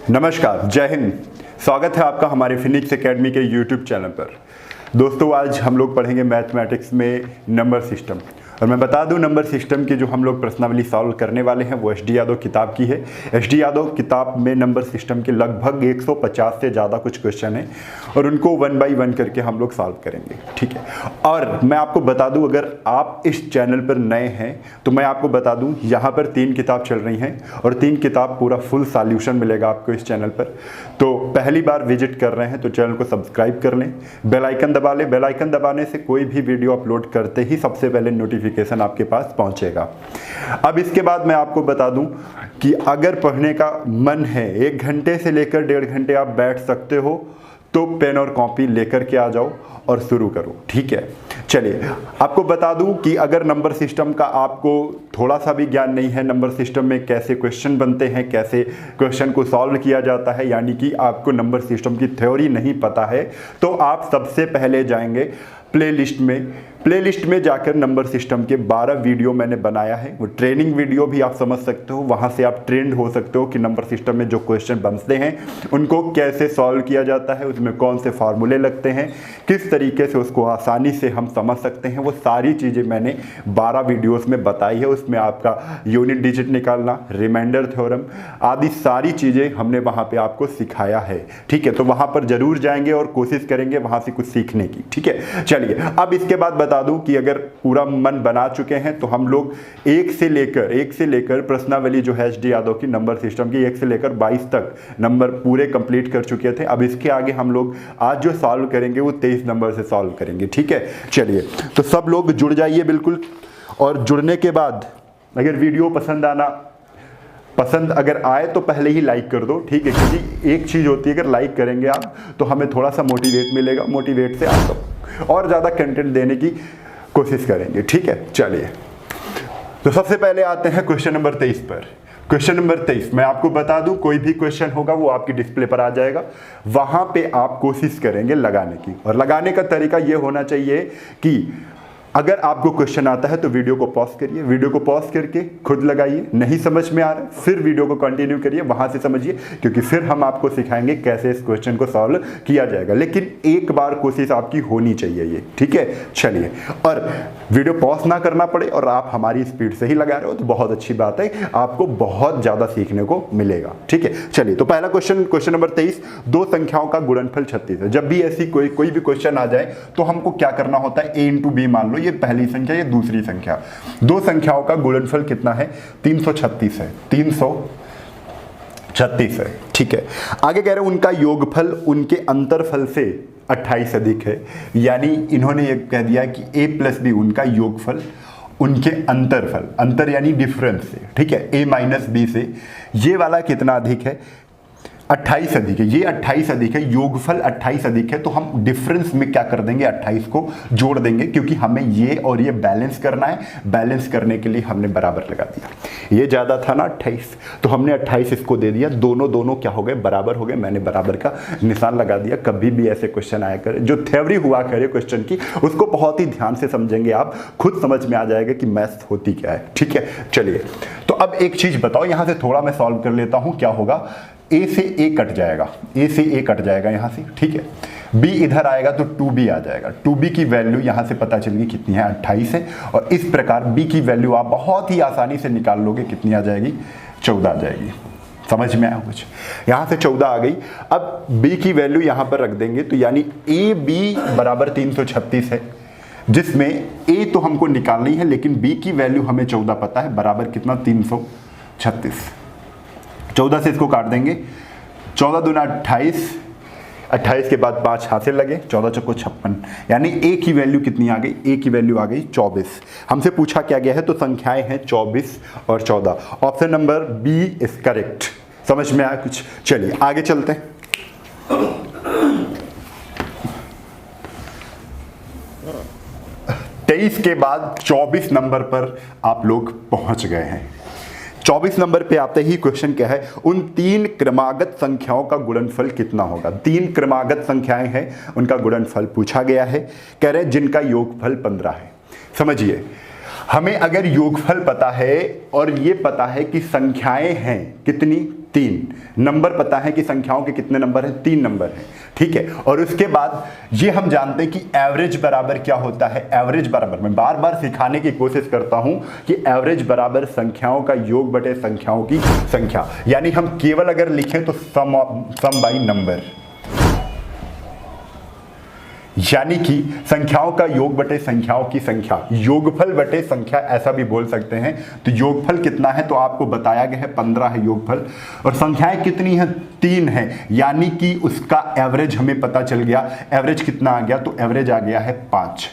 नमस्कार, जय हिंद। स्वागत है आपका हमारे फिनिक्स एकेडमी के यूट्यूब चैनल पर। दोस्तों, आज हम लोग पढ़ेंगे मैथमेटिक्स में नंबर सिस्टम। और मैं बता दूं, नंबर सिस्टम की जो हम लोग प्रश्नावली सॉल्व करने वाले हैं वो एस.डी. यादव किताब की है। एस.डी. यादव किताब में नंबर सिस्टम के लगभग 150 से ज़्यादा कुछ क्वेश्चन हैं और उनको 1 बाय 1 करके हम लोग सॉल्व करेंगे, ठीक है। और मैं आपको बता दूं, अगर आप इस चैनल पर नए हैं तो मैं आपको बता दूं, यहाँ पर 3 किताब चल रही हैं और 3 किताब पूरा फुल सॉल्यूशन मिलेगा आपको इस चैनल पर। तो पहली बार विजिट कर रहे हैं तो चैनल को सब्सक्राइब कर लें, बेल आइकन दबा लें। बेल आइकन दबाने से कोई भी वीडियो अपलोड करते ही सबसे पहले नोटिफिकेशन आपके पास पहुंचेगा। अब इसके बाद मैं आपको बता दूं कि अगर पढ़ने का मन है, 1 घंटे से लेकर 1.5 घंटे आप बैठ सकते हो, तो पेन और कॉपी लेकर के आ जाओ और शुरू करो, ठीक है। चलिए, आपको बता दूं कि अगर नंबर सिस्टम का आपको थोड़ा सा भी ज्ञान नहीं है, नंबर सिस्टम में कैसे क्वेश्चन बनते हैं, कैसे क्वेश्चन को सॉल्व किया जाता है, यानी कि आपको नंबर सिस्टम की थ्योरी नहीं पता है, तो आप सबसे पहले जाएंगे प्लेलिस्ट में जाकर नंबर सिस्टम के 12 वीडियो मैंने बनाया है। वो ट्रेनिंग वीडियो भी आप समझ सकते हो, वहाँ से आप ट्रेंड हो सकते हो कि नंबर सिस्टम में जो क्वेश्चन बनते हैं उनको कैसे सॉल्व किया जाता है, उसमें कौन से फार्मूले लगते हैं, किस तरीके से उसको आसानी से हम समझ सकते हैं। वो सारी चीज़ें मैंने 12 वीडियोस में बताई है। उसमें आपका यूनिट डिजिट निकालना, रिमाइंडर थ्योरम आदि सारी चीज़ें हमने वहाँ पर आपको सिखाया है, ठीक है। तो वहाँ पर जरूर जाएंगे और कोशिश करेंगे वहाँ से कुछ सीखने की, ठीक है। चलिए, अब इसके बाद बता दूं कि अगर पूरा मन बना चुके हैं तो हम लोग एक से लेकर प्रश्नावली जो है एस.डी. यादव की नंबर सिस्टम की 1 से लेकर 22 तक नंबर पूरे कंप्लीट कर चुके थे। अब इसके आगे हम लोग आज जो सॉल्व करेंगे वो 23 नंबर से सॉल्व करेंगे, ठीक है। चलिए, तो सब लोग जुड़ जाइए बिल्कुल। और जुड़ने के बाद अगर वीडियो पसंद अगर आए तो पहले ही लाइक कर दो, ठीक है। क्योंकि एक चीज़ होती है, अगर लाइक करेंगे आप तो हमें थोड़ा सा मोटिवेट मिलेगा, मोटिवेट से आप और ज़्यादा कंटेंट देने की कोशिश करेंगे, ठीक है। चलिए, तो सबसे पहले आते हैं क्वेश्चन नंबर 23 पर। क्वेश्चन नंबर 23 मैं आपको बता दूं, कोई भी क्वेश्चन होगा वो आपकी डिस्प्ले पर आ जाएगा, वहाँ पे आप कोशिश करेंगे लगाने की। और लगाने का तरीका ये होना चाहिए कि अगर आपको क्वेश्चन आता है तो वीडियो को पॉज करिए, वीडियो को पॉज करके खुद लगाइए, नहीं समझ में आ रहा है फिर वीडियो को कंटिन्यू करिए, वहां से समझिए, क्योंकि फिर हम आपको सिखाएंगे कैसे इस क्वेश्चन को सॉल्व किया जाएगा। लेकिन एक बार कोशिश आपकी होनी चाहिए ये, ठीक है। चलिए, और वीडियो पॉज ना करना पड़े और आप हमारी स्पीड से ही लगा रहे हो तो बहुत अच्छी बात है, आपको बहुत ज्यादा सीखने को मिलेगा, ठीक है। चलिए, तो पहला क्वेश्चन नंबर 23, 2 संख्याओं का गुणनफल 36 है। जब भी ऐसी कोई भी क्वेश्चन आ जाए तो हमको क्या करना होता है, a × b मान लो, ये पहली संख्या, ये दूसरी संख्या, 2 संख्याओं का गुणनफल कितना है, 336 है, 336 है, ठीक है। आगे कह रहे हैं उनका योगफल उनके अंतरफल से 28 अधिक है। यानी इन्होंने ये कह दिया कि a + b उनका योगफल उनके अंतरफल, अंतर यानी डिफरेंस से, ठीक है, a - b से ये वाला कितना अधिक है, 28 अधिक है। ये 28 अधिक है, योगफल 28 अधिक है, तो हम डिफरेंस में क्या कर देंगे, 28 को जोड़ देंगे, क्योंकि हमें ये और ये बैलेंस करना है। बैलेंस करने के लिए हमने बराबर लगा दिया। ये ज़्यादा था ना 28, तो हमने 28 इसको दे दिया। दोनों क्या हो गए, बराबर हो गए। मैंने बराबर का निशान लगा दिया। कभी भी ऐसे क्वेश्चन आया करे, जो थ्योरी हुआ करे क्वेश्चन की, उसको बहुत ही ध्यान से समझेंगे आप, खुद समझ में आ जाएगा कि मैथ्स होती क्या है, ठीक है। चलिए, तो अब एक चीज़ बताओ, यहाँ से थोड़ा मैं सॉल्व कर लेता हूँ। क्या होगा, a से a कट जाएगा, यहाँ से, ठीक है। b इधर आएगा तो 2b आ जाएगा। 2b की वैल्यू यहाँ से पता चलेगी कितनी है, 28 है। और इस प्रकार b की वैल्यू आप बहुत ही आसानी से निकाल लोगे, कितनी आ जाएगी, 14 आ जाएगी। समझ में आया कुछ, यहाँ से 14 आ गई। अब b की वैल्यू यहाँ पर रख देंगे, तो यानी ab बराबर 336 है, जिसमें a तो हमको निकालनी है, लेकिन b की वैल्यू हमें 14 पता है, बराबर कितना, 336। 14 से इसको काट देंगे, 14 दूना 28, 28 के बाद 5 हासिल लगे, 14 चौको 56, यानी a की वैल्यू कितनी आ गई, a की वैल्यू आ गई 24। हमसे पूछा क्या गया है, तो संख्याएं हैं 24 और 14। Option number B is correct. समझ में आया कुछ। चलिए आगे चलते हैं। 23 के बाद 24 नंबर पर आप लोग पहुंच गए हैं। 24 नंबर पे आते ही क्वेश्चन क्या है, उन 3 क्रमागत संख्याओं का गुणनफल कितना होगा। 3 क्रमागत संख्याएं हैं, उनका गुणनफल पूछा गया है। कह रहे हैं जिनका योगफल 15 है। समझिए, हमें अगर योगफल पता है और ये पता है कि संख्याएं हैं कितनी, 3 नंबर पता है कि संख्याओं के कितने नंबर हैं, 3 नंबर हैं, ठीक है। और उसके बाद ये हम जानते हैं कि एवरेज बराबर क्या होता है। एवरेज बराबर, मैं बार बार सिखाने की कोशिश करता हूं कि एवरेज बराबर संख्याओं का योग बटे संख्याओं की संख्या, यानी हम केवल अगर लिखें तो सम बाई नंबर, यानी कि संख्याओं का योग बटे संख्याओं की संख्या, योगफल बटे संख्या ऐसा भी बोल सकते हैं। तो योगफल कितना है तो आपको बताया गया है 15 है योगफल, और संख्याएं कितनी हैं, 3 है, यानी कि उसका एवरेज हमें पता चल गया। एवरेज कितना आ गया, तो एवरेज आ गया है 5।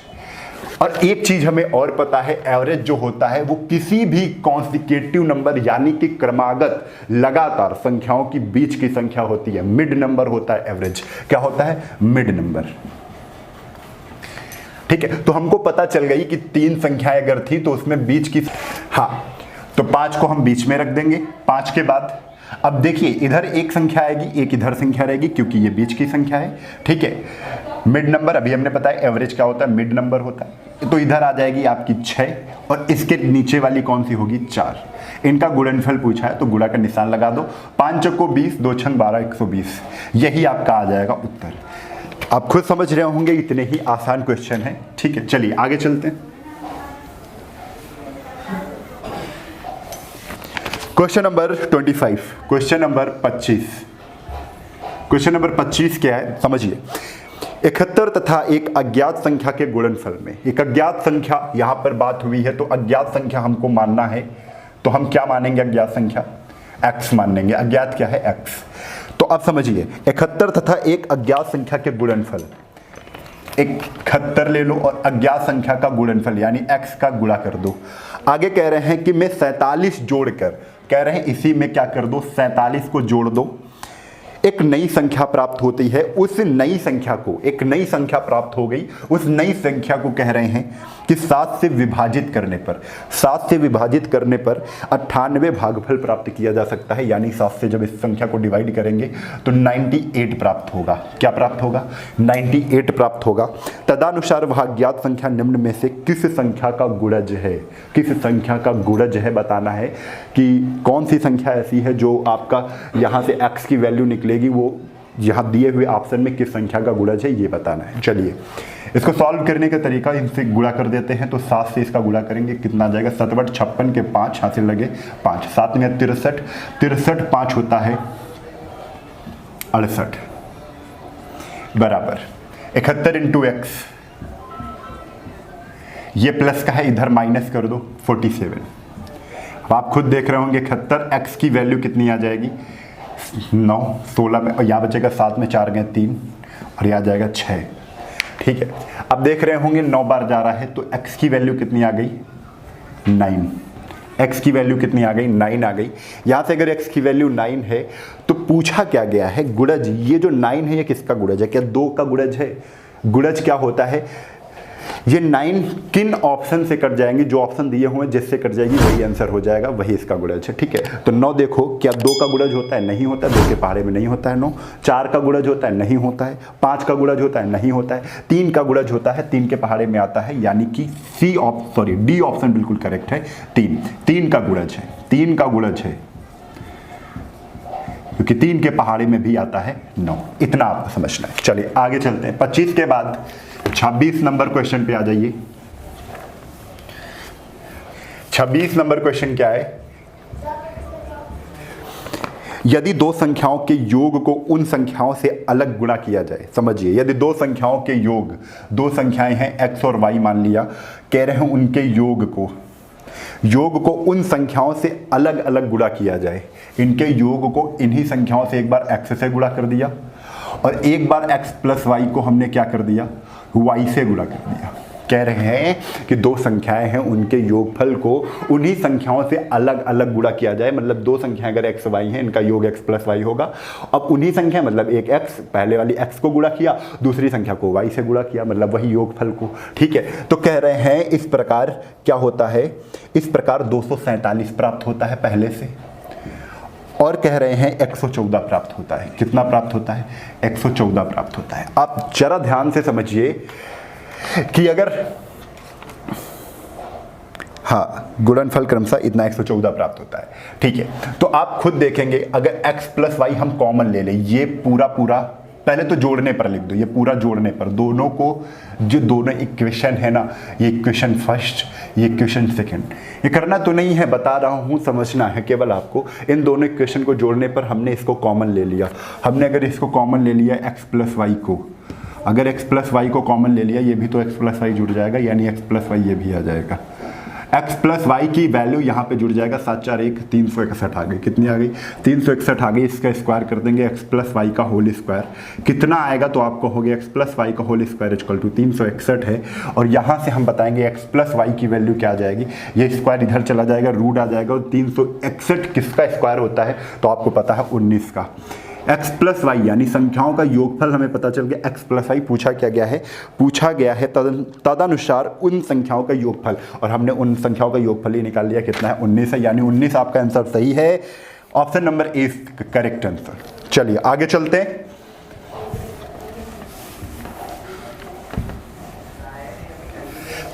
और एक चीज हमें और पता है, एवरेज जो होता है वो किसी भी कॉन्सिक्यूटिव नंबर यानी कि क्रमागत लगातार संख्याओं की बीच की संख्या होती है, मिड नंबर होता है एवरेज। क्या होता है, मिड नंबर, ठीक है। तो हमको पता चल गई कि 3 संख्याएं अगर थी तो उसमें बीच की, हाँ, तो 5 को हम बीच में रख देंगे। 5 के बाद अब देखिए इधर एक संख्या आएगी, एक इधर संख्या रहेगी, क्योंकि ये बीच की संख्या है, ठीक है। मिड नंबर अभी हमने बताया एवरेज क्या होता है, मिड नंबर होता है। तो इधर आ जाएगी आपकी 6 और इसके नीचे वाली कौन सी होगी, 4। इनका गुणनफल पूछा है तो गुणा का निशान लगा दो। 5 चौको 20, 2 छंग 12, 120, यही आपका आ जाएगा उत्तर। आप खुद समझ रहे होंगे इतने ही आसान क्वेश्चन है, ठीक है। चलिए आगे चलते हैं। Question number 25, question number 25। Question number 25 क्या है समझिए। 71 तथा एक अज्ञात संख्या के गुणनफल में, एक अज्ञात संख्या यहां पर बात हुई है, तो अज्ञात संख्या हमको मानना है, तो हम क्या मानेंगे, अज्ञात संख्या x मानेंगे। अज्ञात क्या है, x। तो अब समझिए 71 तथा एक अज्ञात संख्या के गुणनफल, 71 ले लो और अज्ञात संख्या का गुणनफल यानी x का गुणा कर दो। आगे कह रहे हैं कि मैं 47 जोड़कर, कह रहे हैं इसी में क्या कर दो, 47 को जोड़ दो, एक नई संख्या प्राप्त होती है। उस नई संख्या को, एक नई संख्या प्राप्त हो गई, उस नई संख्या को कह रहे हैं कि 7 से विभाजित करने पर, 7 से विभाजित करने पर 98 भागफल प्राप्त किया जा सकता है। यानी 7 से जब इस संख्या को डिवाइड करेंगे तो 98 प्राप्त होगा। क्या प्राप्त होगा, 98 प्राप्त होगा। तदनुसार वह अज्ञात संख्या निम्न में से किस संख्या का गुणज है, किस संख्या का गुणज है बताना है कि कौन सी संख्या ऐसी है जो आपका यहाँ से x की वैल्यू निकलेगी, वो यहाँ दिए हुए ऑप्शन में किस संख्या का गुणज है ये बताना है। चलिए इसको सॉल्व करने का तरीका, इनसे गुणा कर देते हैं। तो 7 से इसका गुणा करेंगे, कितना आ जाएगा, 7 बट 56 के 5 हासिल लगे 5, 7 में 63, 63 5 होता है 68 बराबर 71 इंटू एक्स, ये प्लस का है, इधर माइनस कर दो 47। अब आप खुद देख रहे होंगे 71, एक्स की वैल्यू कितनी आ जाएगी, 9, 16 में, और यहाँ बचेगा 7 में 4 गए 3 और यह आ जाएगा 6, ठीक है। अब देख रहे होंगे 9 बार जा रहा है तो x की वैल्यू कितनी आ गई, 9। x की वैल्यू कितनी आ गई, 9 आ गई। यहाँ से अगर x की वैल्यू 9 है तो पूछा क्या गया है, गुणज। ये जो 9 है ये किसका गुणज है, क्या 2 का गुणज है। गुणज क्या होता है, ये 9 किन ऑप्शन से कट जाएंगे, जो ऑप्शन दिए हुए जिससे कट जाएगी वही आंसर हो जाएगा, वही इसका गुणज है, ठीक है। तो 9 देखो, क्या 2 का गुणज होता है, नहीं होता, 2 के पहाड़े में नहीं होता है 9। 4 का गुणज होता है, नहीं होता है। 5 का गुणज होता है, नहीं होता है। 3 का गुणज होता है, 3 के पहाड़े में आता है, यानी कि डी ऑप्शन बिल्कुल करेक्ट है। 3 का गुणज है, 3 का गुणज है, क्योंकि 3 के पहाड़े में भी आता है 9। इतना आपको समझना है। चलिए आगे चलते हैं। 25 के बाद 26 नंबर क्वेश्चन पे आ जाइए। 26 नंबर क्वेश्चन क्या है, यदि 2 संख्याओं के योग को उन संख्याओं से अलग गुणा किया जाए। समझिए, यदि 2 संख्याओं के योग, 2 संख्याएं हैं x और y मान लिया, कह रहे हैं उनके योग को उन संख्याओं से अलग अलग गुणा किया जाए। इनके योग को इन्हीं संख्याओं से एक बार x से गुणा कर दिया और एक बार x प्लस y को हमने क्या कर दिया, y से गुणा कर दिया। कह रहे हैं कि 2 संख्याएं हैं, उनके योगफल को उन्हीं संख्याओं से अलग अलग गुणा किया जाए। मतलब 2 संख्याएं अगर x y हैं, इनका योग x प्लस y होगा। अब उन्हीं संख्या मतलब एक x, पहले वाली x को गुणा किया, दूसरी संख्या को y से गुणा किया, मतलब वही योगफल को, ठीक है। तो कह रहे हैं इस प्रकार क्या होता है, इस प्रकार 247 प्राप्त होता है पहले से, और कह रहे हैं 114 प्राप्त होता है। कितना प्राप्त होता है, 114 प्राप्त होता है। आप जरा ध्यान से समझिए कि अगर हाँ, गुणनफल क्रमशः इतना 114 प्राप्त होता है। ठीक है, तो आप खुद देखेंगे अगर x प्लस वाई हम कॉमन ले लें, ये पूरा पहले तो जोड़ने पर लिख दो, ये पूरा जोड़ने पर दोनों को, जो दोनों इक्वेशन है ना, ये इक्वेशन फर्स्ट, ये इक्वेशन सेकंड, ये करना तो नहीं है, बता रहा हूँ, समझना है केवल आपको। इन दोनों इक्वेशन को जोड़ने पर हमने इसको कॉमन ले लिया। हमने अगर इसको कॉमन ले लिया x प्लस वाई को, अगर x प्लस वाई को कॉमन ले लिया, ये भी तो x प्लस वाई जुड़ जाएगा, यानी x प्लस वाई ये भी आ जाएगा। x प्लस वाई की वैल्यू यहाँ पे जुड़ जाएगा, 7 4 1 361 आ गई। कितनी आ गई? 361 आ गई। इसका स्क्वायर कर देंगे, x प्लस वाई का होल स्क्वायर कितना आएगा, तो आपको हो गया x प्लस वाई का होल स्क्वायर इक्वल टू 361 है। और यहाँ से हम बताएंगे x प्लस वाई की वैल्यू क्या आ जाएगी, ये स्क्वायर इधर चला जाएगा, रूट आ जाएगा, और 361 किसका स्क्वायर होता है, तो आपको पता है 19 का। x प्लस वाई यानी संख्याओं का योगफल हमें पता चल गया। x प्लस वाई पूछा क्या गया है, पूछा गया है तदनुसार उन संख्याओं का योगफल, और हमने उन संख्याओं का योगफल ही निकाल लिया, कितना है 19 है, यानी 19 आपका आंसर सही है। Option number A correct answer. चलिए आगे चलते हैं।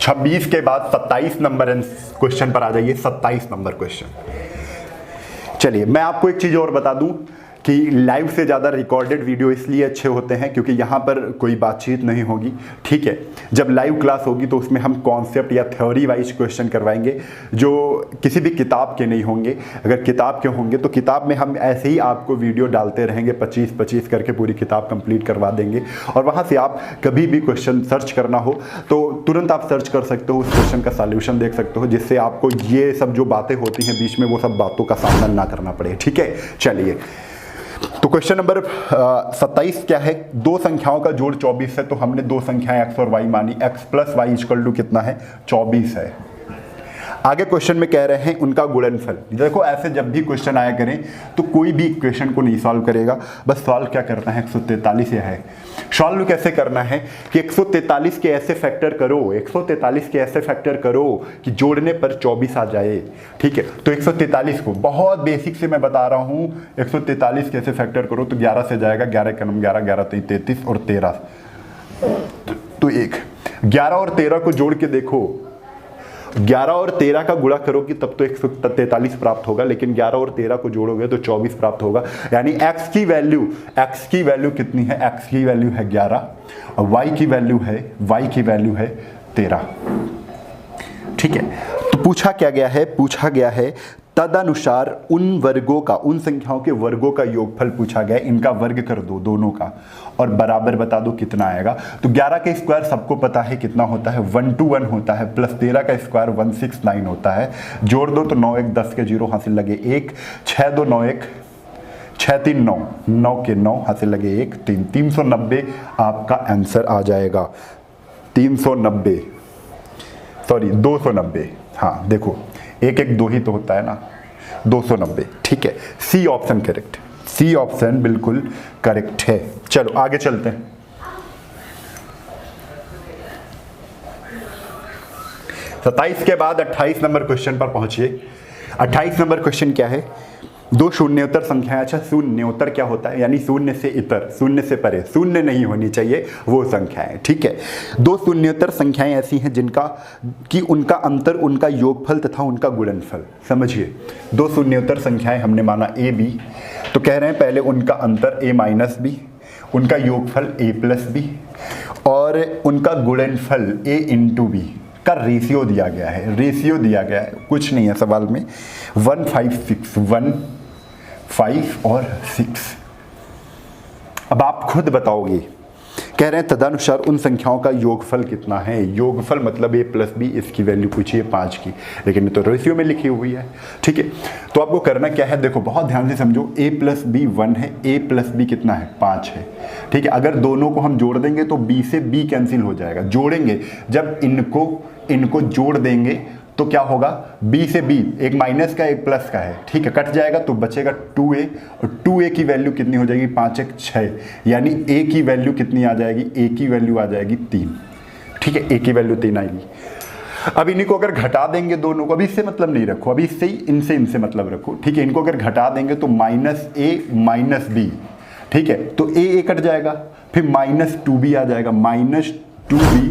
छब्बीस के बाद 27 नंबर क्वेश्चन पर आ जाइए। 27 नंबर क्वेश्चन। चलिए मैं आपको एक चीज और बता दूं कि लाइव से ज़्यादा रिकॉर्डेड वीडियो इसलिए अच्छे होते हैं क्योंकि यहाँ पर कोई बातचीत नहीं होगी। ठीक है, जब लाइव क्लास होगी तो उसमें हम कॉन्सेप्ट या थ्योरी वाइज क्वेश्चन करवाएंगे जो किसी भी किताब के नहीं होंगे। अगर किताब के होंगे तो किताब में हम ऐसे ही आपको वीडियो डालते रहेंगे, 25-25 करके पूरी किताब कंप्लीट करवा देंगे, और वहाँ से आप कभी भी क्वेश्चन सर्च करना हो तो तुरंत आप सर्च कर सकते हो, उस क्वेश्चन का सॉल्यूशन देख सकते हो, जिससे आपको ये सब जो बातें होती हैं बीच में वो सब बातों का सामना ना करना पड़े। ठीक है, चलिए तो क्वेश्चन नंबर 27 क्या है, दो संख्याओं का जोड़ 24 है, तो हमने दो संख्याएं x और y मानी, x plus Y equal to कितना है 24 है। आगे क्वेश्चन में कह रहे हैं उनका गुणनफल। देखो ऐसे जब भी क्वेश्चन आया करें तो कोई भी इक्वेशन को नहीं सॉल्व करेगा, बस सॉल्व क्या करना है 143 यह है। सॉल्व कैसे करना है कि 143 के ऐसे फैक्टर करो, 143 के ऐसे फैक्टर करो कि जोड़ने पर 24 आ जाए। ठीक है, तो 143 को बहुत बेसिक से मैं बता रहा हूँ, 143 के ऐसे फैक्टर करो तो 11 से जाएगा, 11 का 11, 11 33 और 13 तो 1, 11 और 13 को जोड़ के देखो, 11 और 13 का गुणा करोगे तब तो 143 प्राप्त होगा, लेकिन 11 और 13 को जोड़ोगे तो 24 प्राप्त होगा। यानी x की वैल्यू कितनी है, x की वैल्यू है 11 और y की वैल्यू है 13। ठीक है, तो पूछा गया है तदनुसार उन वर्गों का, उन संख्याओं के वर्गों का योगफल पूछा गया, इनका वर्ग कर दो दोनों का और बराबर बता दो कितना आएगा। तो 11 का स्क्वायर सबको पता है कितना होता है 121 होता है, प्लस 13 का स्क्वायर 169 होता है, जोड़ दो तो 9 1 10 के 0 हासिल लगे 1, 6 2 9 1 6 3 9 9 के 9 हासिल लगे 1 3, 390 आपका आंसर आ जाएगा। 390 सॉरी 290, हाँ देखो 1 1 2 ही तो होता है ना, 290। ठीक है, C option correct, C option बिल्कुल करेक्ट है। चलो आगे चलते हैं। 27 के बाद 28 नंबर क्वेश्चन पर पहुंचिए। 28 नंबर क्वेश्चन क्या है, दो शून्योत्तर संख्याएं। अच्छा, शून्योत्तर क्या होता है, यानी शून्य से इतर, शून्य से परे, शून्य नहीं होनी चाहिए वो संख्याएं। ठीक है, दो शून्योत्तर संख्याएं ऐसी हैं जिनका कि उनका अंतर उनका योगफल तथा उनका गुणनफल। समझिए, दो शून्योत्तर संख्याएं हमने माना a b, तो कह रहे हैं पहले उनका अंतर a माइनस बी, उनका योगफल a प्लस बी और उनका गुणनफल a इंटू बी का रेशियो दिया गया है। रेशियो दिया गया है, कुछ नहीं है सवाल में, 1 5 6 1 5 और 6। अब आप खुद बताओगे, कह रहे हैं तदनुसार उन संख्याओं का योगफल कितना है। योगफल मतलब a प्लस बी, इसकी वैल्यू पूछिए 5 की, लेकिन ये तो रेशियो में लिखी हुई है। ठीक है, तो आपको करना क्या है, देखो बहुत ध्यान से समझो, a प्लस बी 1 है, a प्लस बी कितना है 5 है। ठीक है, अगर दोनों को हम जोड़ देंगे तो b से b कैंसिल हो जाएगा। जोड़ेंगे जब इनको जोड़ देंगे तो क्या होगा, b से b, एक माइनस का एक प्लस का है। ठीक है, कट जाएगा तो बचेगा 2a, और 2a की वैल्यू कितनी हो जाएगी 5 1 6, यानी a की वैल्यू कितनी आ जाएगी, a की वैल्यू आ जाएगी 3। ठीक है, a की वैल्यू 3 आएगी। अब इन्हीं को अगर घटा देंगे दोनों को, अभी इससे मतलब नहीं रखो, अभी इससे ही इनसे मतलब रखो। ठीक है, इनको अगर घटा देंगे तो माइनस a माइनस b, ठीक है, तो a कट जाएगा, फिर माइनस 2b आ जाएगा, माइनस 2b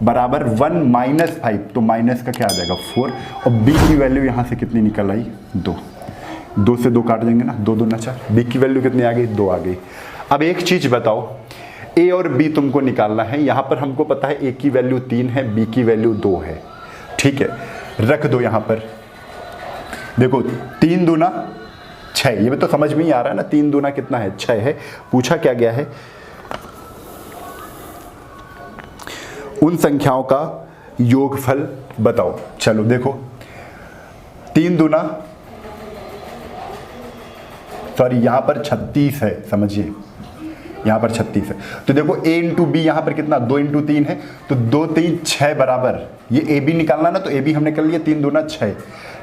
बराबर 1 माइनस 5, तो माइनस का क्या आ जाएगा 4, और b की वैल्यू यहाँ से कितनी निकल आई 2, 2 से 2 काट देंगे ना, 2 दूना 4, b की वैल्यू कितनी आ गई 2 आ गई। अब एक चीज बताओ, a और b तुमको निकालना है, यहाँ पर हमको पता है a की वैल्यू 3 है, b की वैल्यू 2 है, ठीक है, रख दो यहाँ पर। देखो 3 दूना 6, ये भी तो समझ में ही आ रहा है ना, 3 दूना कितना है 6 है। पूछा क्या गया है, उन संख्याओं का योगफल बताओ। चलो देखो 3 दूना, सॉरी यहाँ पर 36 है, समझिए यहाँ पर 36 है, तो देखो a इंटू बी यहाँ पर कितना 2 इंटू 3 है, तो 2 3 6 बराबर, ये ए बी निकालना ना, तो ए बी हमने कर लिया 3 दूना 6,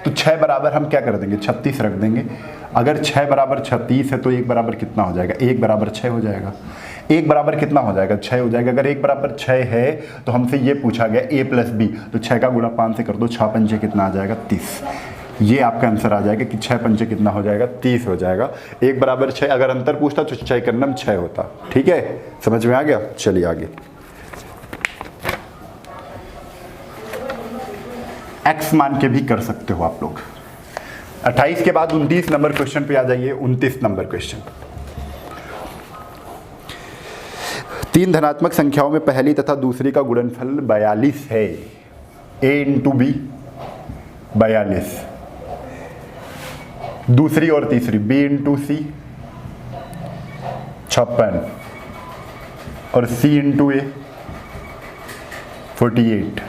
तो 6 बराबर हम क्या कर देंगे 36 रख देंगे। अगर 6 बराबर 36 है तो 1 बराबर कितना हो जाएगा, 1 बराबर 6 हो जाएगा, 1 बराबर कितना हो जाएगा 6 हो जाएगा। अगर 1 बराबर 6 है तो हमसे ये पूछा गया a प्लस बी, तो 6 का गुणा 5 से कर दो, 6 पंजे कितना आ जाएगा 30, ये आपका आंसर आ जाएगा कि 6 पंजे कितना हो जाएगा 30 हो जाएगा। 1 बराबर 6, अगर अंतर पूछता तो 6 का नम 6 होता, ठीक है, समझ में आ गया। चलिए आगे, x मान के भी कर सकते हो आप लोग। 28 के बाद 29 नंबर क्वेश्चन पे आ जाइए। 29 नंबर क्वेश्चन, 3 धनात्मक संख्याओं में पहली तथा दूसरी का गुणनफल 42 है, a इंटू बी 42, दूसरी और तीसरी b इंटू सी 56, और c इंटू ए 48।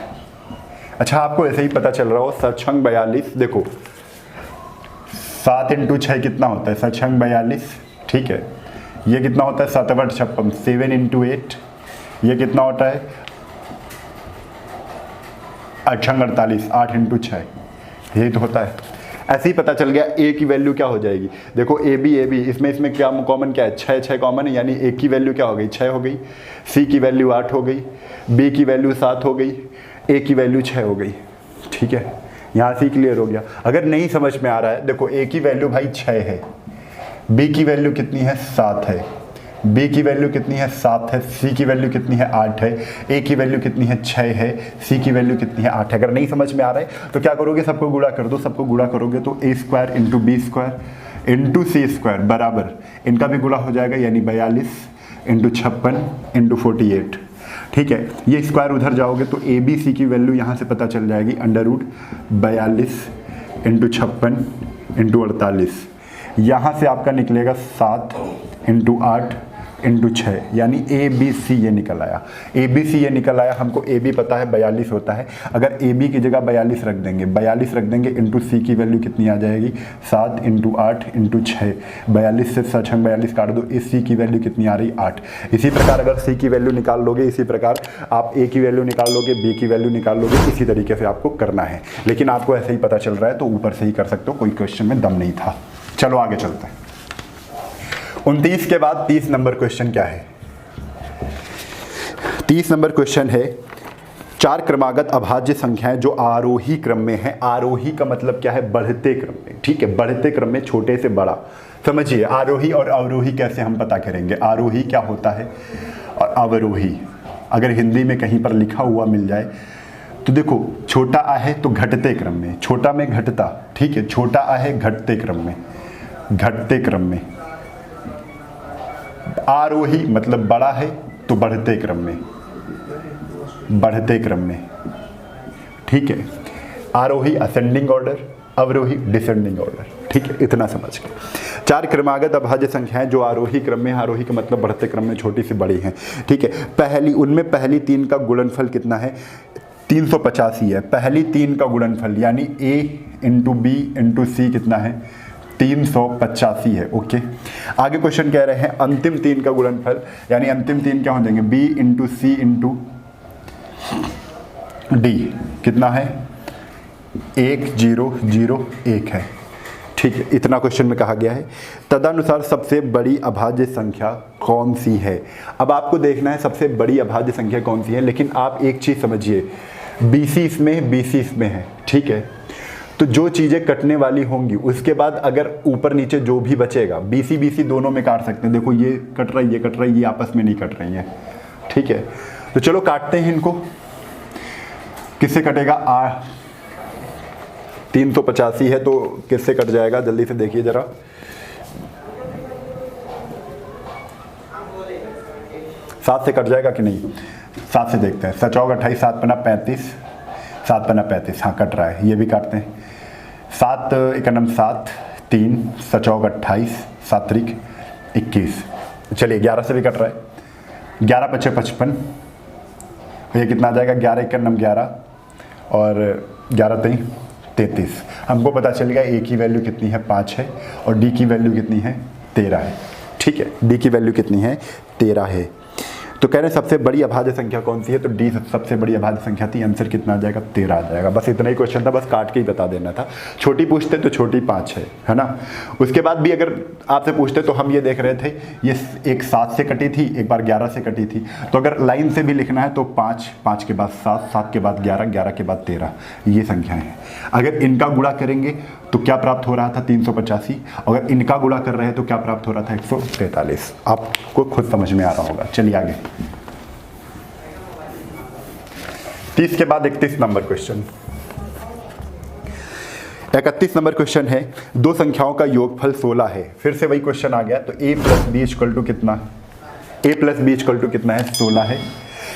अच्छा, आपको ऐसे ही पता चल रहा हो, सचंग 42, देखो 7 इंटू 6 कितना होता है, सचंग 42, ठीक है, ये कितना होता है 7 8 56, 7 इंटू 8 ये कितना होता है 8 48, 8 इंटू 6, यही तो होता है। ऐसे ही पता चल गया a की वैल्यू क्या हो जाएगी। देखो a b इसमें क्या कॉमन क्या है, 6 कॉमन है, यानी a की वैल्यू क्या हो गई 6 हो गई, c की वैल्यू 8 हो गई, b की वैल्यू 7 हो गई, a की वैल्यू 6 हो गई, ठीक है, यहाँ से क्लियर हो गया। अगर नहीं समझ में आ रहा है, देखो a की वैल्यू भाई 6 है, b की वैल्यू कितनी है 7 है, b की वैल्यू कितनी है 7 है, c की वैल्यू कितनी है 8 है, a की वैल्यू कितनी है 6 है, c की वैल्यू कितनी है 8 है। अगर नहीं समझ में आ रहा है तो क्या करोगे, सबको गुणा कर दो, सबको गुणा करोगे तो a square into B square into C square बराबर, इनका भी गुणा हो जाएगा, यानी 42 इंटू 56 इंटू 48, ठीक है। ये स्क्वायर उधर जाओगे तो ए बी सी की वैल्यू यहाँ से पता चल जाएगी, अंडर रूट 42 इंटू 56 इंटू 48, यहाँ से आपका निकलेगा 7 इंटू 8 इंटू 6, यानी ए बी सी ये निकल आया, ए बी सी ये निकल आया। हमको ए बी पता है 42 होता है, अगर ए बी की जगह 42 रख देंगे, 42 रख देंगे इंटू सी की वैल्यू कितनी आ जाएगी 7 इंटू 8 इंटू 6, 42 से 42 काट दो, इस सी की वैल्यू कितनी आ रही 8। इसी प्रकार अगर सी की वैल्यू निकाल लोगे, इसी प्रकार आप ए की वैल्यू निकाल लोगे, बी की वैल्यू निकाल लोगे, इसी तरीके से आपको करना है। लेकिन आपको ऐसे ही पता चल रहा है तो ऊपर से ही कर सकते हो, कोई क्वेश्चन में दम नहीं था। चलो आगे चलते हैं। 29 के बाद 30 नंबर क्वेश्चन क्या है, 30 नंबर क्वेश्चन है 4 क्रमागत अभाज्य संख्याएं जो आरोही क्रम में है। आरोही का मतलब क्या है, बढ़ते क्रम में, ठीक है, बढ़ते क्रम में छोटे से बड़ा। समझिए आरोही और अवरोही कैसे हम पता करेंगे, आरोही क्या होता है और अवरोही अगर हिंदी में कहीं पर लिखा हुआ मिल जाए तो देखो, छोटा आ है तो घटते क्रम में, छोटा में घटता, ठीक है, छोटा आ है घटते क्रम में, घटते क्रम में। आरोही मतलब बड़ा है तो बढ़ते क्रम में, बढ़ते क्रम में, ठीक है। आरोही असेंडिंग ऑर्डर, अवरोही डिसेंडिंग ऑर्डर, ठीक है, इतना समझ के। 4 क्रमागत अभाज्य संख्याएं जो आरोही क्रम में, आरोही का मतलब बढ़ते क्रम में छोटी से बड़ी हैं, ठीक है। उनमें पहली 3 का गुणनफल कितना है 385 है, पहली 3 का गुणनफल यानी a इंटू बी इंटू सी कितना है 385 है, ओके। आगे क्वेश्चन कह रहे हैं अंतिम 3 का गुणनफल, यानी अंतिम 3 क्या हो जाएंगे b इंटू सी इंटू डी कितना है 1 0 0 1 है, ठीक है, इतना क्वेश्चन में कहा गया है। तदनुसार सबसे बड़ी अभाज्य संख्या कौन सी है। अब आपको देखना है सबसे बड़ी अभाज्य संख्या कौन सी है, लेकिन आप एक चीज समझिए, BC इसमें है, ठीक है, तो जो चीज़ें कटने वाली होंगी उसके बाद अगर ऊपर नीचे जो भी बचेगा BC दोनों में काट सकते हैं। देखो ये कट रहा है, ये कट रहा है, ये आपस में नहीं कट रही है, ठीक है। तो चलो काटते हैं इनको। किससे कटेगा? 385 है तो किससे कट जाएगा? जल्दी से देखिए जरा। 7 से कट जाएगा कि नहीं? 7 से देखते हैं। 7 चौक 28, 7 पन्ना 35, 7 पन्ना 35, हाँ कट रहा है, ये भी काटते हैं। 7 एकनम 7, 3, 7 चौक 28, 7 त्रिक 21। चलिए 11 से भी कट रहा है। 11 पचे 55, ये कितना आ जाएगा? 11 एकनम 11 और 11 3 33। हमको पता चल गया ए की वैल्यू कितनी है? 5 है और डी की वैल्यू कितनी है? 13 है। ठीक है, डी की वैल्यू कितनी है? 13 है। तो कह रहे हैं सबसे बड़ी अभाज्य संख्या कौन सी है? तो डी सबसे बड़ी अभाज्य संख्या थी। आंसर कितना आ जाएगा? 13 आ जाएगा। बस इतना ही क्वेश्चन था, बस काट के ही बता देना था। छोटी पूछते तो छोटी 5 है ना। उसके बाद भी अगर आपसे पूछते तो हम ये देख रहे थे, ये एक 7 से कटी थी, एक बार 11 से कटी थी। तो अगर लाइन से भी लिखना है तो 5, 5 के बाद 7, 7 के बाद 11, 11 के बाद 13, ये संख्याएं हैं। अगर इनका गुणा करेंगे तो क्या प्राप्त हो रहा था? 385। अगर इनका गुणा कर रहे हैं तो क्या प्राप्त हो रहा था? 143। आपको खुद समझ में आ रहा होगा। चलिए आगे। 30 के बाद 31 नंबर क्वेश्चन। 31 नंबर क्वेश्चन है, दो संख्याओं का योगफल 16 है। फिर से वही क्वेश्चन आ गया। तो a plus B equal to कितना? a plus B equal to कितना है? 16 है।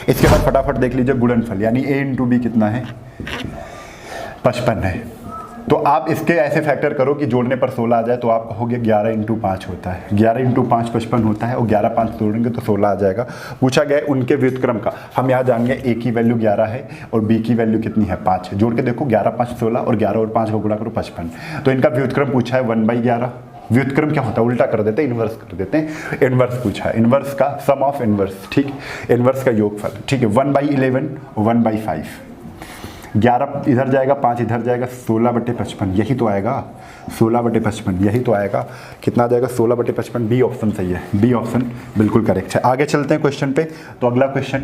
इसके बाद फटाफट देख लीजिए गुणनफल, यानी a इंटू बी कितना है? 55 है। तो आप इसके ऐसे फैक्टर करो कि जोड़ने पर 16 आ जाए, तो आप कहोगे 11 इंटू 5 होता है। 11 इंटू 5 55 होता है और 11 5 जोड़ेंगे तो 16 आ जाएगा। पूछा गया है उनके व्युत्क्रम का। हम यहाँ जानेंगे a की वैल्यू 11 है और b की वैल्यू कितनी है? 5 है। जोड़ के देखो 11 5 16 और 11 और 5 को गुणा करो 55। तो इनका व्युत्क्रम पूछा है 1/11। व्युत्क्रम क्या होता है? उल्टा कर देते हैं, इनवर्स कर देते हैं। इनवर्स पूछा है, इनवर्स का सम ऑफ इनवर्स, ठीक, इनवर्स का योगफल, ठीक है। 1/11 1/5, 11 इधर जाएगा, 5 इधर जाएगा, 16/55, यही तो आएगा। 16/55 यही तो आएगा। कितना आ जाएगा? 16/55। बी ऑप्शन सही है, बी ऑप्शन बिल्कुल करेक्ट है। आगे चलते हैं क्वेश्चन पे। तो अगला क्वेश्चन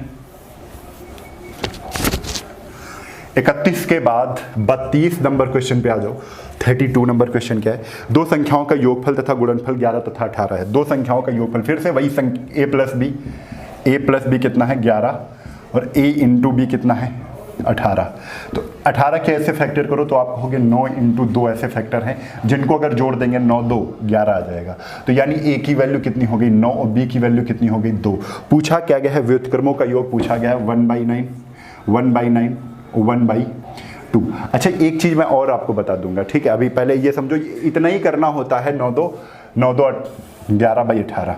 31 के बाद 32 नंबर क्वेश्चन पे आ जाओ। 32 नंबर क्वेश्चन क्या है? दो संख्याओं का योगफल तथा गुणनफल 11 तथा 18 है। दो संख्याओं का योगफल, फिर से वही संख्या a प्लस बी कितना है? 11 और a इंटू बी कितना है? 18। तो 18 के ऐसे फैक्टर करो तो आप कहोगे 9 इंटू 2 ऐसे फैक्टर हैं जिनको अगर जोड़ देंगे 9 2 11 आ जाएगा। तो यानी a की वैल्यू कितनी हो गई? 9 और b की वैल्यू कितनी हो गई? 2। पूछा क्या गया है? व्युत्क्रमों का योग पूछा गया है। 1/9 1/9 1/2। अच्छा एक चीज़ मैं और आपको बता दूंगा, ठीक है। अभी पहले ये समझो इतना ही करना होता है। 9 2 11/18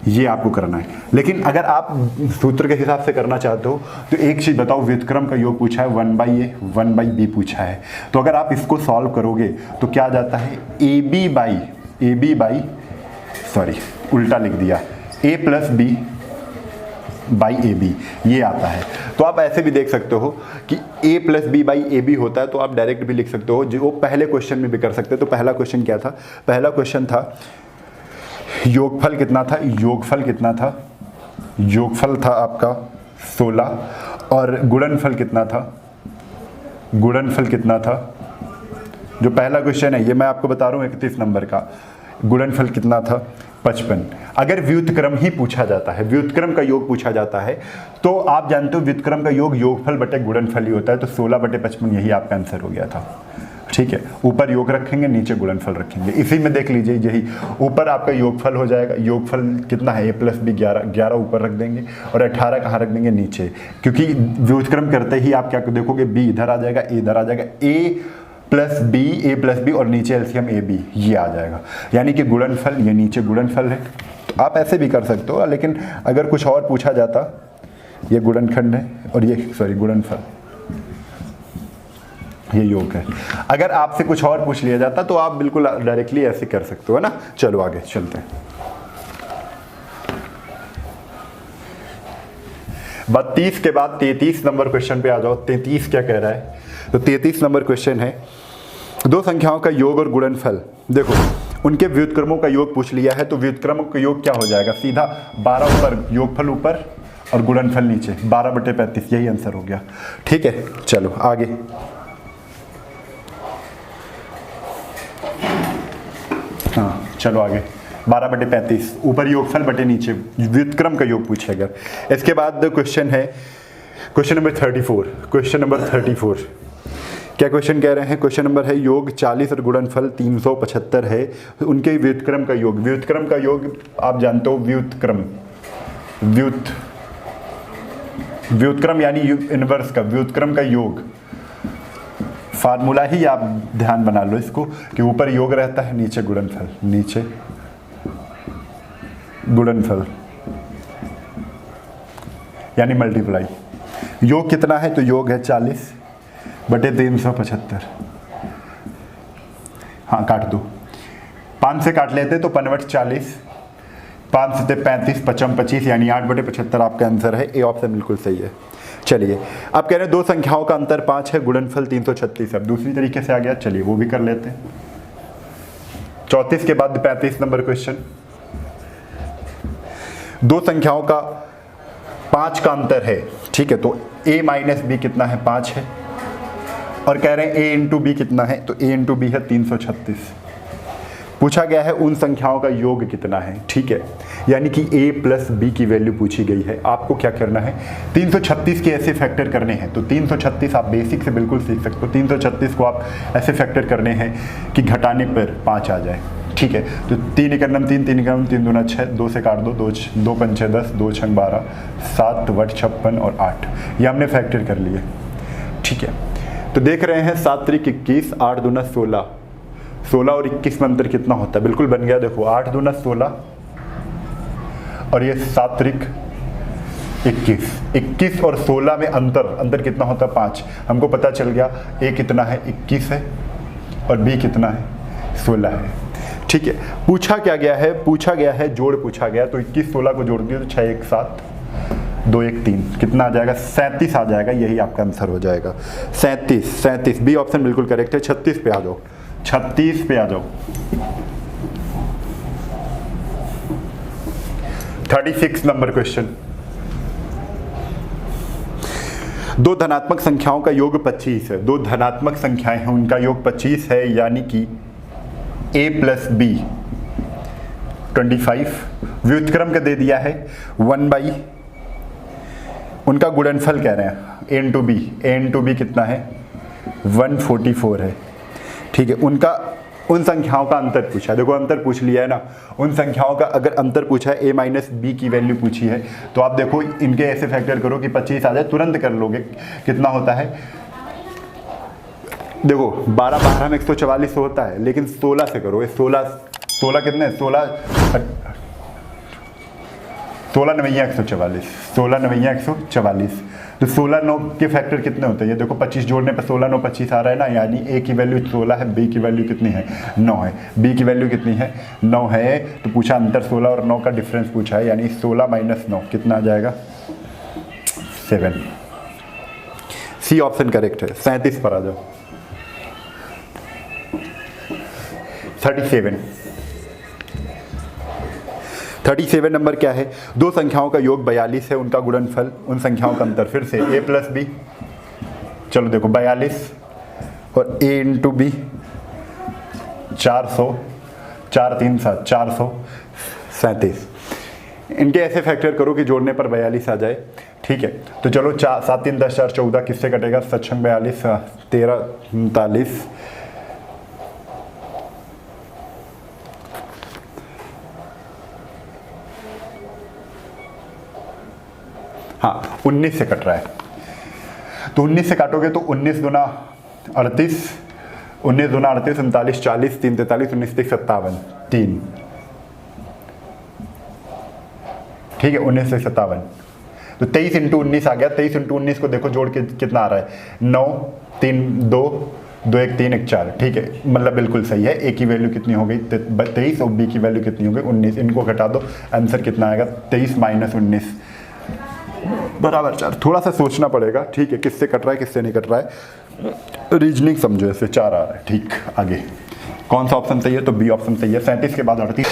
ये आपको करना है। लेकिन अगर आप सूत्र के हिसाब से करना चाहते हो तो एक चीज़ बताओ, व्युत्क्रम का योग पूछा है 1/a 1/b पूछा है। तो अगर आप इसको सॉल्व करोगे तो क्या आ जाता है? उल्टा लिख दिया, a plus B by A B, ये आता है। तो आप ऐसे भी देख सकते हो कि a plus B by A B होता है, तो आप डायरेक्ट भी लिख सकते हो, जो पहले क्वेश्चन में भी कर सकते हो। तो पहला क्वेश्चन क्या था? पहला क्वेश्चन था योगफल कितना था? योगफल था आपका 16 और गुणनफल कितना था? जो पहला क्वेश्चन है ये मैं आपको बता रहा हूँ 31 नंबर का। गुणनफल कितना था? 55। अगर व्युत्क्रम ही पूछा जाता है, व्युत्क्रम का योग पूछा जाता है, तो आप जानते हो व्युत्क्रम का योग योगफल बटे गुणनफल ही होता है। तो 16/55 यही आपका आंसर हो गया था, ठीक है। ऊपर योग रखेंगे, नीचे गुणनफल रखेंगे। इसी में देख लीजिए, यही ऊपर आपका योगफल हो जाएगा। योगफल कितना है? a प्लस बी 11 ऊपर रख देंगे और 18 कहाँ रख देंगे? नीचे। क्योंकि व्युत्क्रम करते ही आप क्या देखोगे? b इधर आ जाएगा, a इधर आ जाएगा, a प्लस बी और नीचे एलसीएम ए बी, ये आ जाएगा। यानी कि गुणनफल, ये नीचे गुणनफल है। तो आप ऐसे भी कर सकते हो, लेकिन अगर कुछ और पूछा जाता, ये गुणनखंड है और ये गुणनफल, ये योग है। अगर आपसे कुछ और पूछ लिया जाता तो आप बिल्कुल डायरेक्टली ऐसे कर सकते हो, है ना। चलो आगे चलते हैं। 32 के बाद 33 नंबर क्वेश्चन पे आ जाओ। 33 क्या कह रहा है? तो 33 नंबर क्वेश्चन है, दो संख्याओं का योग और गुणनफल। देखो उनके व्युत्क्रमों का योग पूछ लिया है, तो व्युत्क्रमों का योग क्या हो जाएगा? सीधा 12 ऊपर, योगफल ऊपर और गुणनफल नीचे, 12/35, यही आंसर हो गया, ठीक है। चलो आगे। हाँ चलो आगे। 12/35 ऊपर योगफल बटे नीचे, व्युत्क्रम का योग पूछेगा। इसके बाद क्वेश्चन है, क्वेश्चन नंबर 34, क्वेश्चन नंबर 34 क्या क्वेश्चन कह रहे हैं? क्वेश्चन नंबर है योग 40 और गुणनफल 375 है, उनके व्युत्क्रम का योग। व्युत्क्रम का योग आप जानते हो, व्युत्क्रम व्युत्क्रम यानी इनवर्स का, व्युत्क्रम का योग फार्मूला ही आप ध्यान बना लो इसको कि ऊपर योग रहता है, नीचे गुणनफल, नीचे गुणनफल यानी मल्टीप्लाई। योग कितना है? तो योग है 40 बटे 375। हाँ काट दो, 5 से काट लेते तो 5/40, 5 से 35, 55 25 यानी 8/75 आपका आंसर है। ए ऑप्शन बिल्कुल सही है। चलिए आप कह रहे हैं दो संख्याओं का अंतर 5 है, गुणनफल 336 है। अब दूसरी तरीके से आ गया, चलिए वो भी कर लेते हैं। 34 के बाद 35 नंबर क्वेश्चन। दो संख्याओं का 5 का अंतर है, ठीक है, तो a माइनस बी कितना है? 5 है। और कह रहे हैं a इंटू बी कितना है? तो a इंटू बी है 336। पूछा गया है उन संख्याओं का योग कितना है, ठीक है, यानी कि a प्लस बी की वैल्यू पूछी गई है। आपको क्या करना है? 336 के ऐसे फैक्टर करने हैं। तो 336 आप बेसिक से बिल्कुल सीख सकते हो। 336 को आप ऐसे फैक्टर करने हैं कि घटाने पर 5 आ जाए, ठीक है। तो 3 × 9 3, 3 × 9 3 दूना 6, 2 से काट दो, 2 × 5 = 10, 2 × 12 7 × 56 और 8, ये हमने फैक्टर कर लिए, ठीक है। तो देख रहे हैं 7 × 21, 8 दूना 16, 16 और 21 में अंतर कितना होता है? बिल्कुल बन गया, देखो 8 दूना 16 और ये 7 × 21, 21 और 16 में अंतर कितना होता है? 5। हमको पता चल गया a कितना है? 21 है और b कितना है? 16 है, ठीक है। पूछा क्या गया है? पूछा गया है जोड़ पूछा गया। तो 21 16 को जोड़ दिया तो 6 1 7 2 1 3 कितना आ जाएगा? 37 आ जाएगा। यही आपका आंसर हो जाएगा 37। बी ऑप्शन बिल्कुल करेक्ट है। 36 पे आ जाओ, 36 पे आ जाओ। 36 नंबर क्वेश्चन। दो धनात्मक संख्याओं का योग 25 है। दो धनात्मक संख्याएं हैं, उनका योग 25 है, यानी कि a प्लस बी 25। व्युत्क्रम का दे दिया है 1/, उनका गुणनफल कह रहे हैं a into B. a into B कितना है? 144 है, ठीक है। उनका उन संख्याओं का अंतर पूछा है। देखो अंतर पूछ लिया है ना, उन संख्याओं का अगर अंतर पूछा है, a माइनस बी की वैल्यू पूछी है, तो आप देखो इनके ऐसे फैक्टर करो कि 25 आ जाए, तुरंत कर लोगे। कितना होता है? देखो 12 में 144 होता है, लेकिन 16 से करो। 16 कितने? 16 9 144, 16 9 144। तो 16 9 के फैक्टर कितने होते हैं? ये देखो 25 जोड़ने पर 16 9 25 आ रहा है ना, यानी a की वैल्यू 16 है, b की वैल्यू कितनी है? 9 है। b की वैल्यू कितनी है? 9 है। तो पूछा अंतर 16 और 9 का डिफरेंस पूछा है, यानी 16 - 9 कितना आ जाएगा? 7। सी ऑप्शन करेक्ट है। 37 पर आ जाओ। 37 नंबर क्या है? दो संख्याओं का योग 42 है, उनका गुणनफल, उन संख्याओं का अंतर। फिर से a प्लस बी, चलो देखो 42 और a इंटू बी 400, 4 3 7 437। इनके ऐसे फैक्टर करो कि जोड़ने पर 42 आ जाए, ठीक है। तो चलो 7 3 10 4 14 किससे कटेगा? 7 6 42 13 39। हाँ 19 से कट रहा है, तो 19 से काटोगे तो 19 दूना 38, 19 दूना 38, 39 40 3 43 19 57 3, ठीक है। 19 से 57, तो 23 × 19 आ गया। 23 × 19 को देखो जोड़ के कितना आ रहा है? 9 3 2 2 1 3 1 4, ठीक है। मतलब बिल्कुल सही है। a की वैल्यू कितनी हो गई? 23 और b की वैल्यू कितनी हो गई? 19। इनको घटा दो, आंसर कितना आएगा? 23 - 19 बराबर 4। थोड़ा सा सोचना पड़ेगा, ठीक है, किससे कट रहा है किससे नहीं कट रहा है, रीजनिंग समझो। ऐसे 4 आ रहा है, ठीक। आगे कौन सा ऑप्शन सही है? तो बी ऑप्शन सही है। 37 के बाद 38।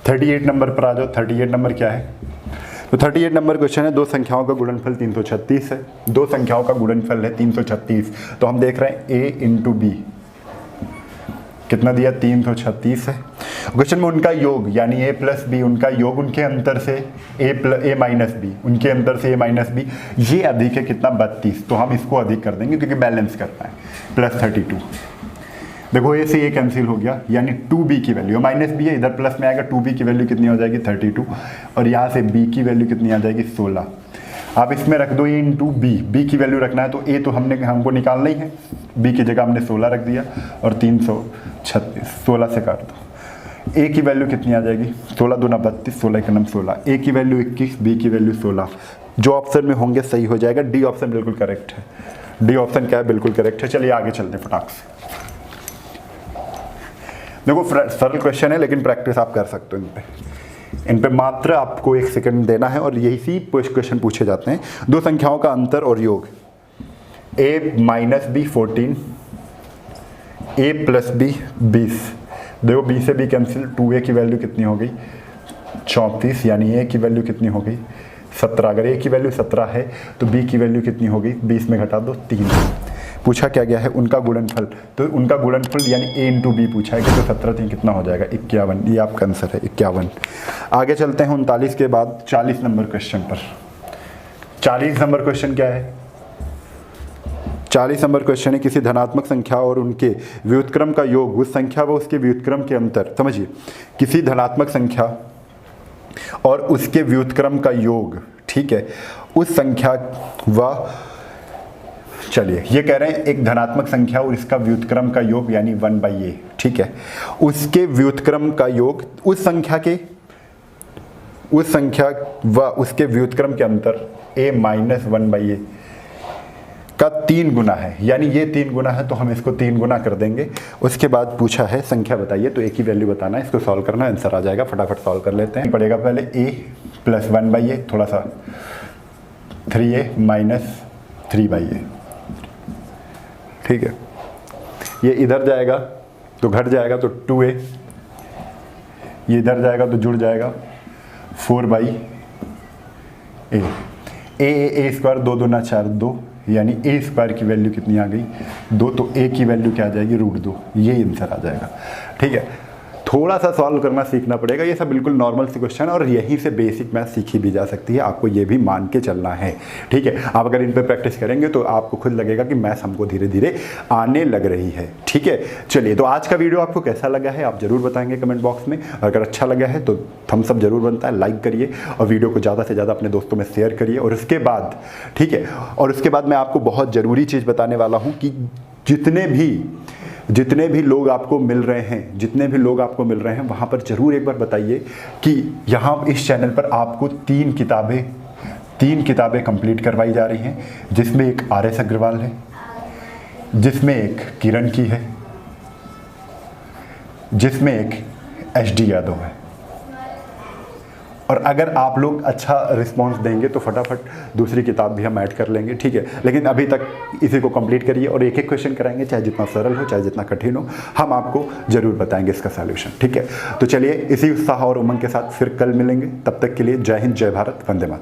38 नंबर पर आ जाओ। 38 नंबर क्या है? तो 38 नंबर क्वेश्चन है, दो संख्याओं का गुणनफल 336 है। दो संख्याओं का गुणनफल है 336। तो हम देख रहे हैं a इंटू बी कितना दिया? 336 है। क्वेश्चन में उनका योग यानी a प्लस बी, उनका योग उनके अंतर से a माइनस बी, उनके अंतर से a माइनस बी, ये अधिक है कितना 32, तो हम इसको अधिक कर देंगे क्योंकि बैलेंस करना है, प्लस 32। देखो a से a कैंसिल हो गया यानी 2b की वैल्यू, माइनस b है इधर प्लस में आएगा, 2b की वैल्यू कितनी हो जाएगी 32, और यहाँ से b की वैल्यू कितनी आ जाएगी 16। आप इसमें रख दो a इंटू बी की वैल्यू रखना है तो a तो हमको निकालना ही है, b की जगह हमने 16 रख दिया और 336, 16 से काट दो। a की वैल्यू कितनी आ जाएगी 16 दूना 32, 16 एक नम 16, a की वैल्यू 21, b की वैल्यू 16। जो ऑप्शन में होंगे सही हो जाएगा, डी ऑप्शन बिल्कुल करेक्ट है। डी ऑप्शन क्या है, बिल्कुल करेक्ट है। चलिए आगे चलते हैं फटाक से। देखो सरल क्वेश्चन है लेकिन प्रैक्टिस आप कर सकते हो इन पे मात्र आपको 1 सेकंड देना है और यही क्वेश्चन पूछे जाते हैं। दो संख्याओं का अंतर और योग, a minus B 14, a plus B 20। देखो b से b कैंसिल, 2a की वैल्यू कितनी हो गई 34, यानी a की वैल्यू कितनी हो गई 17। अगर a की वैल्यू 17 है तो b की वैल्यू कितनी हो गई, 20 में घटा दो 3। पूछा क्या गया है उनका गुणनफल, तो उनका गुणनफल यानी a इंटू बी पूछा है कि तो 17 3 कितना हो जाएगा 51, ये आपका आंसर है 51। आगे चलते हैं 39 के बाद 40 नंबर क्वेश्चन पर। 40 नंबर क्वेश्चन क्या है, 40 नंबर क्वेश्चन है किसी धनात्मक संख्या और उनके व्युत्क्रम का योग उस संख्या व उसके व्युत्क्रम के अंतर। समझिए, किसी धनात्मक संख्या और उसके व्युत्क्रम का योग, ठीक है, उस संख्या व, चलिए ये कह रहे हैं एक धनात्मक संख्या और इसका व्युत्क्रम का योग यानी 1/a, ठीक है, उसके व्युत्क्रम का योग उस संख्या व उसके व्युत्क्रम के अंतर a माइनस 1/a का 3 गुना है, यानी ये 3 गुना है तो हम इसको 3 गुना कर देंगे। उसके बाद पूछा है संख्या बताइए, तो a की वैल्यू बताना है, इसको सॉल्व करना है, आंसर आ जाएगा। फटाफट सॉल्व कर लेते हैं। पड़ेगा पहले a प्लस 1/a, थोड़ा सा 3a माइनस 3/a, ठीक है, ये इधर जाएगा तो घट जाएगा तो 2a, ये इधर जाएगा तो जुड़ जाएगा 4/a। a स्क्वायर 2 दूना 4 2, यानी a स्क्वायर की वैल्यू कितनी आ गई 2, तो a की वैल्यू क्या आ जाएगी √2, ये आंसर आ जाएगा। ठीक है, थोड़ा सा सॉल्व करना सीखना पड़ेगा, ये सब बिल्कुल नॉर्मल सी क्वेश्चन है और यहीं से बेसिक मैथ सीखी भी जा सकती है, आपको ये भी मान के चलना है। ठीक है, आप अगर इन पे प्रैक्टिस करेंगे तो आपको खुद लगेगा कि मैथ हमको धीरे धीरे आने लग रही है। ठीक है, चलिए, तो आज का वीडियो आपको कैसा लगा है आप जरूर बताएंगे कमेंट बॉक्स में। अगर अच्छा लगा है तो थम्स अप जरूर बनता है, लाइक करिए और वीडियो को ज़्यादा से ज़्यादा अपने दोस्तों में शेयर करिए। और उसके बाद, ठीक है, और उसके बाद मैं आपको बहुत ज़रूरी चीज़ बताने वाला हूँ कि जितने भी लोग आपको मिल रहे हैं, वहाँ पर ज़रूर एक बार बताइए कि यहाँ इस चैनल पर आपको 3 किताबें कंप्लीट करवाई जा रही हैं, जिसमें एक RS अग्रवाल है, जिसमें एक किरण की है, जिसमें एक HD यादव है। और अगर आप लोग अच्छा रिस्पांस देंगे तो फटाफट दूसरी किताब भी हम ऐड कर लेंगे। ठीक है, लेकिन अभी तक इसी को कंप्लीट करिए और एक एक क्वेश्चन कराएंगे, चाहे जितना सरल हो चाहे जितना कठिन हो, हम आपको जरूर बताएंगे इसका सॉल्यूशन। ठीक है, तो चलिए इसी उत्साह और उमंग के साथ फिर कल मिलेंगे। तब तक के लिए जय हिंद, जय भारत, वंदे मातरम।